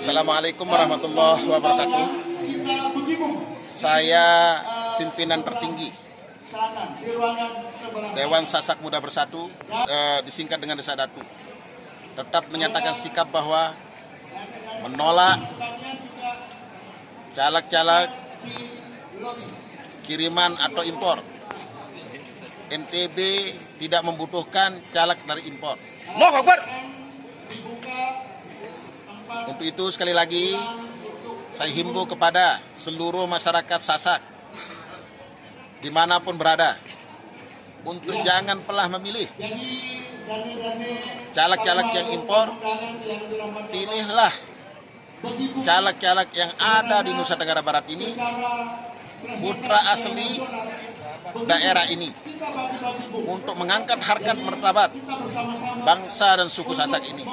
Assalamualaikum warahmatullahi wabarakatuh. Saya pimpinan tertinggi Dewan Sasak Muda Bersatu, disingkat dengan Desa Datu, tetap menyatakan sikap bahwa menolak caleg-caleg kiriman atau impor. NTB tidak membutuhkan caleg dari impor. Untuk itu sekali lagi saya himbau kepada seluruh masyarakat Sasak dimanapun berada untuk jangan pernah memilih caleg-caleg yang impor. Pilihlah caleg-caleg yang ada di Nusa Tenggara Barat ini, putra asli daerah ini, untuk mengangkat harkat martabat bangsa dan suku Sasak ini.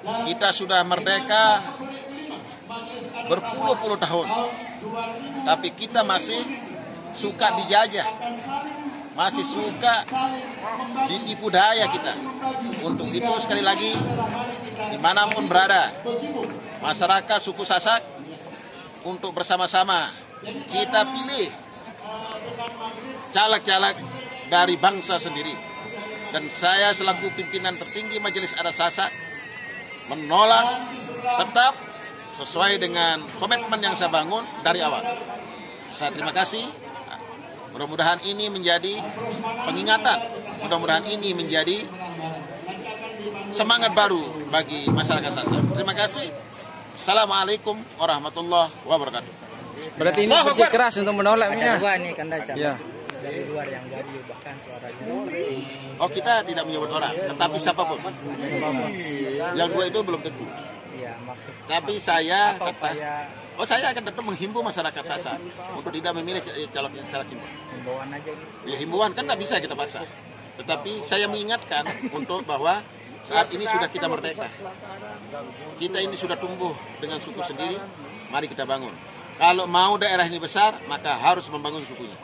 Kita sudah merdeka berpuluh-puluh tahun, tapi kita masih suka dijajah, masih suka ditipu daya kita. Untuk itu sekali lagi, dimanapun berada masyarakat suku Sasak, untuk bersama-sama kita pilih caleg-caleg dari bangsa sendiri. Dan saya selaku pimpinan tertinggi Majelis Adat Sasak menolak tetap sesuai dengan komitmen yang saya bangun dari awal. Saya terima kasih. Mudah-mudahan ini menjadi pengingatan, mudah-mudahan ini menjadi semangat baru bagi masyarakat Sasak. Terima kasih. Assalamualaikum warahmatullahi wabarakatuh. Berarti ini bersikeras untuk menolaknya. Ada dua nih kan Ya. dari luar yang nggak diubahkan suaranya. Oh, kita tidak menyebut orang, tetapi siapapun. Yang dua itu belum tentu. Iya, maksud Tapi saya upaya saya akan tetap menghimbau masyarakat Sasak untuk tidak memilih caleg impor. himbauan aja gitu. Ya, himbauan kan tidak bisa kita paksa. Tetapi saya mengingatkan untuk bahwa saat ini sudah kita merdeka. Kita ini sudah tumbuh dengan suku sendiri. Mari kita bangun. Kalau mau daerah ini besar, maka harus membangun sukunya.